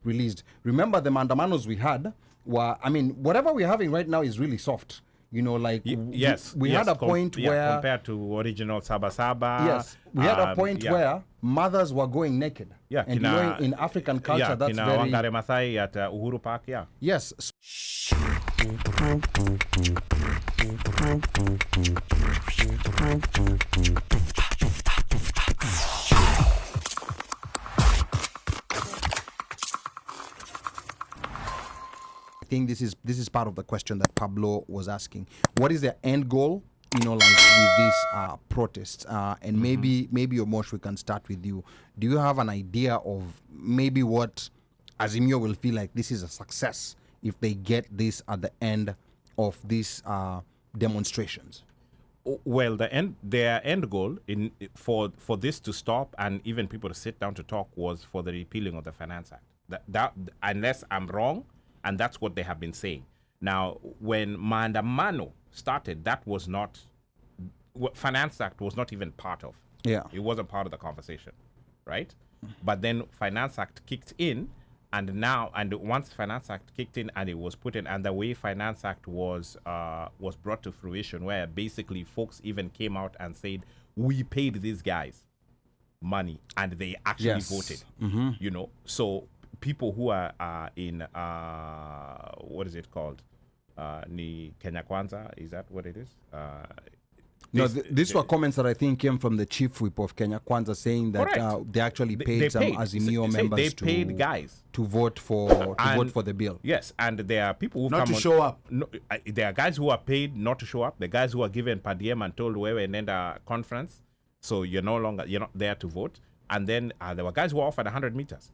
released. Remember, the Mandamanos we had were, I mean, whatever we're having right now is really soft. You know, like we had a point where compared to original Saba Saba. Yes, we had a point where mothers were going naked. Yeah, and you know, in African culture, that's very. Wangare Masai at Uhuru Park. Yeah. Yes. I think this is part of the question that Pablo was asking. What is the end goal? You know, like with these protests, and maybe Omosh, we can start with you. Do you have an idea of maybe what Azimio will feel like this is a success if they get this at the end of these demonstrations? Well, their end goal for this to stop and even people to sit down to talk was for the repealing of the Finance Act. That unless I'm wrong, and that's what they have been saying. Now, when MAANDAMANO started, that was not, Finance Act was not even part of. Yeah. It wasn't part of the conversation, right? But then Finance Act kicked in, and once Finance Act kicked in and it was put in, and the way Finance Act was brought to fruition, where basically folks even came out and said, we paid these guys money, and they actually voted, you know? So people who are in, what is it called? Ni Kenya Kwanza, is that what it is? No, these were comments that I think came from the chief whip of Kenya Kwanza saying that they actually paid some Azimio members to vote for the bill. Yes, and there are people who not to show up. No, there are guys who are paid not to show up. The guys who are given per diem and told wewe nenda conference, so you're not there to vote. And then there were guys who were offered 100 meters.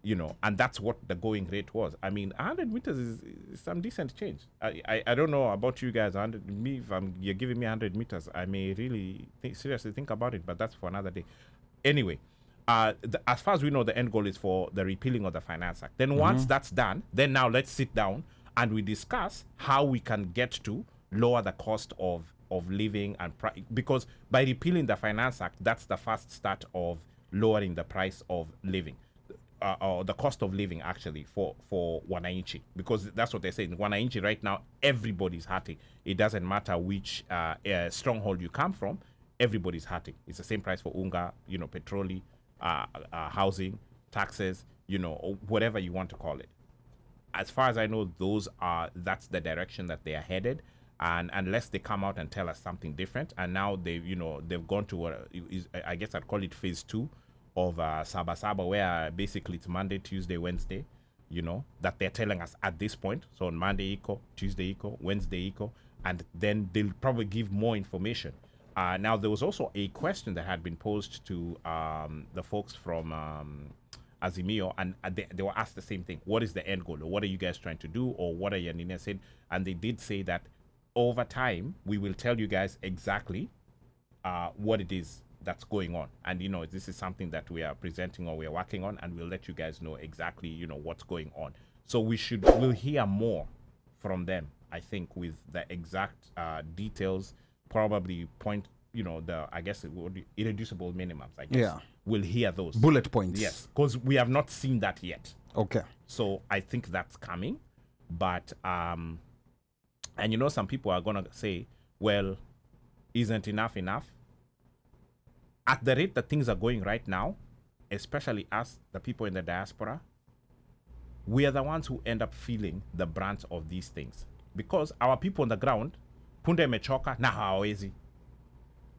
You know, and that's what the going rate was. I mean, 100 meters is some decent change. I don't know about you guys. You're giving me 100 meters, I may really seriously think about it, but that's for another day. Anyway, as far as we know, the end goal is for the repealing of the Finance Act. Then once that's done, then now let's sit down and we discuss how we can get to lower the cost of living, and because by repealing the Finance Act, that's the first start of lowering the price of living. Or the cost of living actually for Wananchi, because that's what they're saying. Wananchi right now, everybody's hurting. It doesn't matter which stronghold you come from, everybody's hurting. It's the same price for unga, you know, petroli, housing, taxes, you know, or whatever you want to call it. As far as I know, that's the direction that they are headed. And unless they come out and tell us something different, and now they've gone to I guess I'd call it phase 2 of Saba Saba, where basically it's Monday, Tuesday, Wednesday, you know, that they're telling us at this point. So on Monday, Tuesday, Wednesday, and then they'll probably give more information. Now, there was also a question that had been posed to the folks from Azimio, and they were asked the same thing. What is the end goal? Or what are you guys trying to do? Or what are Yanina said? And they did say that over time, we will tell you guys exactly what it is that's going on, and you know, this is something that we are presenting or we are working on, and we'll let you guys know exactly, you know, what's going on. So we'll hear more from them, I think, with the exact details, probably I guess it would be irreducible minimums, I guess. Yeah, we'll hear those bullet points. Yes, because we have not seen that yet. Okay, so I think that's coming, but and you know, some people are gonna say, well, isn't enough? At the rate that things are going right now, especially us, the people in the diaspora, we are the ones who end up feeling the brunt of these things. Because our people on the ground, punde mechoka na hawezi,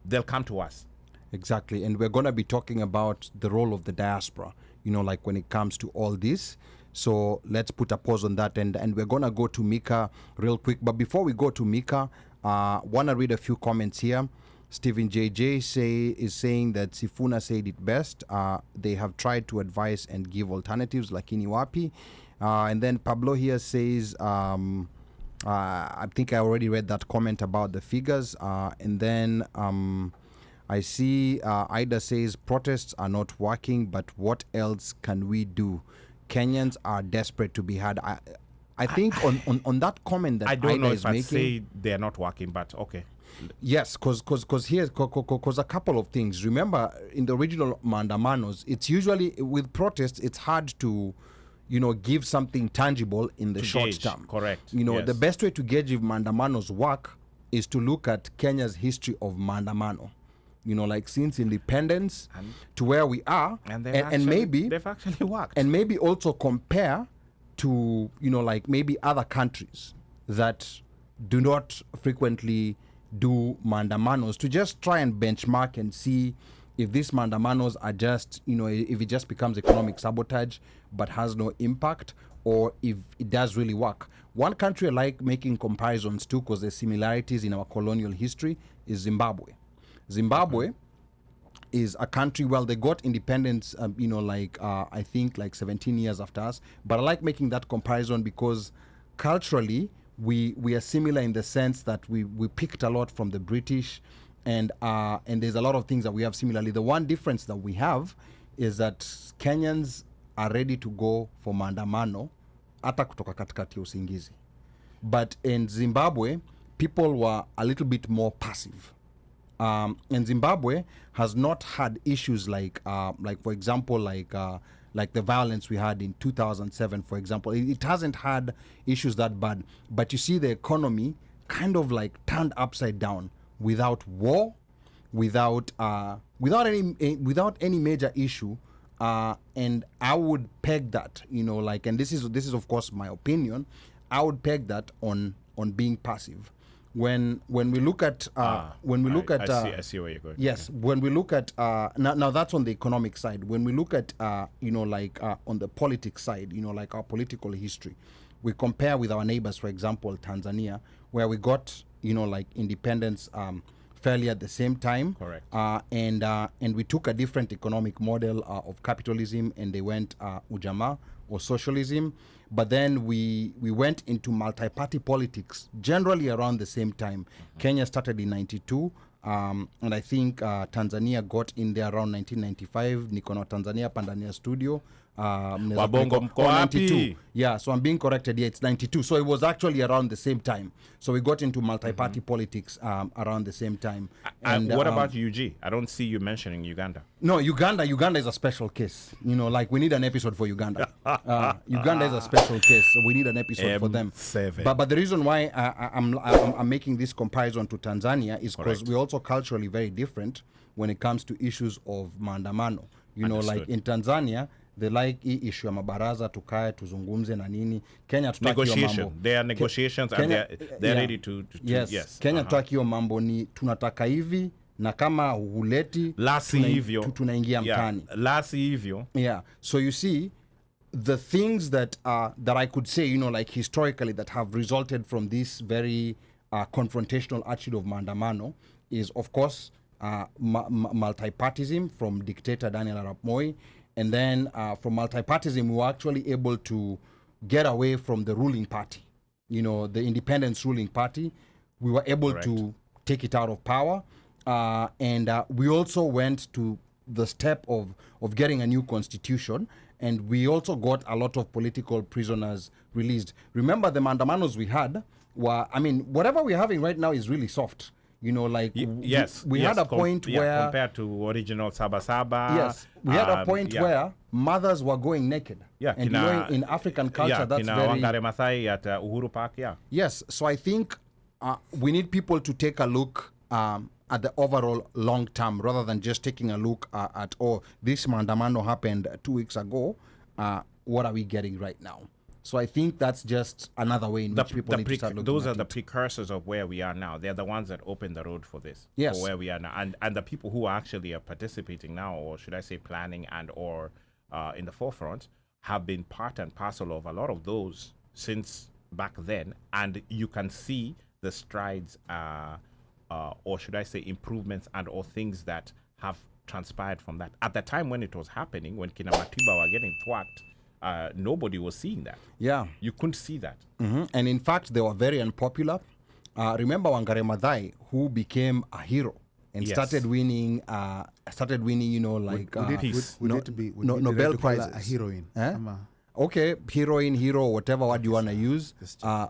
they'll come to us. Exactly, and we're going to be talking about the role of the diaspora, you know, like when it comes to all this. So let's put a pause on that, and we're going to go to Mika real quick. But before we go to Mika, want to read a few comments here. Stephen JJ is saying that Sifuna said it best. They have tried to advise and give alternatives, lakini wapi. And then Pablo here says, I think I already read that comment about the figures. And then I see Ida says protests are not working, but what else can we do? Kenyans are desperate to be heard. I think on that comment that I don't Ida know is if I'd making, say they're not working, but okay. Yes, because a couple of things. Remember, in the original Mandamanos, it's usually with protests, it's hard to, give something tangible in the short gauge, term. correct, The yes. best way to gauge if Maandamano's work is to look at Kenya's history of Maandamano. Like since independence to where we are, And maybe they've actually worked. and maybe also compare to like maybe other countries that do not frequently do Maandamanos, to just try and benchmark and see if these Maandamanos are just if it just becomes economic sabotage but has no impact, or if it does really work. One country I like making comparisons to, because there's similarities in our colonial history, is Zimbabwe. Zimbabwe is a country, well, they got independence, I think like 17 years after us. But I like making that comparison because culturally, we are similar in the sense that we picked a lot from the British, and there's a lot of things that we have similarly. The one difference that we have is that Kenyans are ready to go for maandamano hata kutoka katikati ya usingizi. But in Zimbabwe, people were a little bit more passive. And Zimbabwe has not had issues like for example, like the violence we had in 2007, for example. It hasn't had issues that bad. But you see the economy kind of like turned upside down without war, without any major issue. And I would peg that, and this is of course my opinion, I would peg that on being passive. When we look at I see where you're going. Yes, when we look at now that's on the economic side. When we look at on the politics side, like our political history, we compare with our neighbors, for example, Tanzania, where we got independence fairly at the same time. Correct. And we took a different economic model of capitalism, and they went ujamaa or socialism. But then we went into multi-party politics generally around the same time. Kenya started in 92, and I think Tanzania got in there around 1995. Niko na Tanzania Pandania studio. Wabongo mko wapi? 92. Yeah, so I'm being corrected. Yeah, it's 92. So it was actually around the same time. So we got into multi-party politics around the same time. And what about UG? I don't see you mentioning Uganda. No, Uganda is a special case. Like we need an episode for Uganda. Uganda is a special case, so we need an episode for them. But the reason why I'm making this comparison to Tanzania is because we're also culturally very different when it comes to issues of maandamano. Understood. Like in Tanzania, they like issue ya mabaraza, tukae tuzungumze na nini. Kenya tutaki negotiation. There are negotiations Kenya, and they're ready to yes. Kenya tutaki hiyo mambo, ni tunataka hivi, na kama huleti tunaingia mtani. Lasi hivyo. Yeah. So you see, the things that I could say, like historically, that have resulted from this very confrontational attitude of maandamano is, of course, multipartism from dictator Daniel Arap Moi. And then from multipartism, we were actually able to get away from the ruling party, the independence ruling party. We were able to take it out of power. And we also went to the step of getting a new constitution. And we also got a lot of political prisoners released. Remember, the maandamanos we had were, whatever we're having right now is really soft. We had a point where, compared to original Saba Saba. Yes, we had a point where mothers were going naked. Yeah, and in African culture, that's very. Wangare Masai at Uhuru Park. Yeah. Yes, so I think we need people to take a look at the overall long term rather than just taking a look at this maandamano happened 2 weeks ago. What are we getting right now? So I think that's just another way in which people need to start looking those at are the it. precursors of where we are now. They're the ones that open the road for this. Yes. For where we are now. And the people who actually are participating now, or should I say planning and or in the forefront, have been part and parcel of a lot of those since back then. And you can see the strides, or should I say improvements and or things that have transpired from that. At the time when it was happening, when Kina Matiba were getting thwacked, nobody was seeing that. Yeah. You couldn't see that. Mm-hmm. And in fact, they were very unpopular. Remember Wangare Maathai, who became a hero and started winning, like would it be Nobel right to call her Prizes. a heroine? Eh? okay, heroine, hero, whatever word you want to use.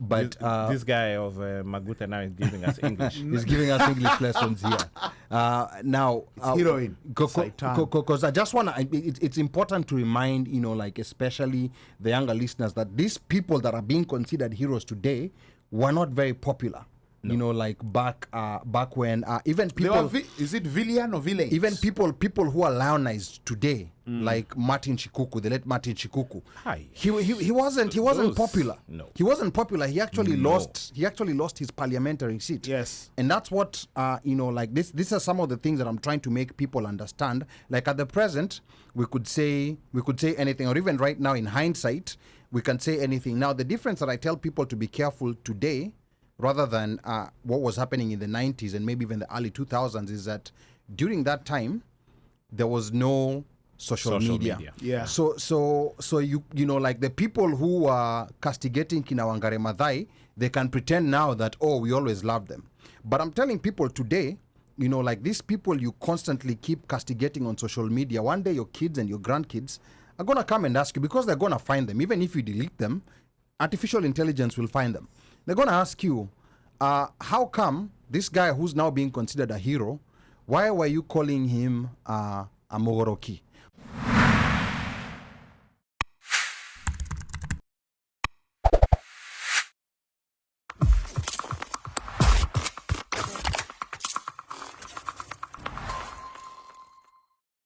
But this guy of Maguta now is giving us English. he's giving us English lessons here. Now, heroine. Because I just want to, it's important to remind, like especially the younger listeners, that these people that are being considered heroes today were not very popular. No. Like back when even people is it villain or villains? Even people who are lionized today, like Martin Shikuku, the late Martin Shikuku. Hi. He wasn't popular. No. He wasn't popular. He actually lost his parliamentary seat. Yes. And that's what like these are some of the things that I'm trying to make people understand. Like at the present, we could say anything, or even right now in hindsight, we can say anything. Now the difference that I tell people to be careful today, rather than what was happening in the 90s and maybe even the early 2000s, is that during that time there was no social media. Yeah. So you like the people who are castigating Kina Wangari Maathai, they can pretend now that, oh, we always loved them. But I'm telling people today, like these people you constantly keep castigating on social media, one day your kids and your grandkids are going to come and ask you, because they're going to find them. Even if you delete them, artificial intelligence will find them. They're going to ask you, how come this guy who's now being considered a hero, why were you calling him a Mogoroki?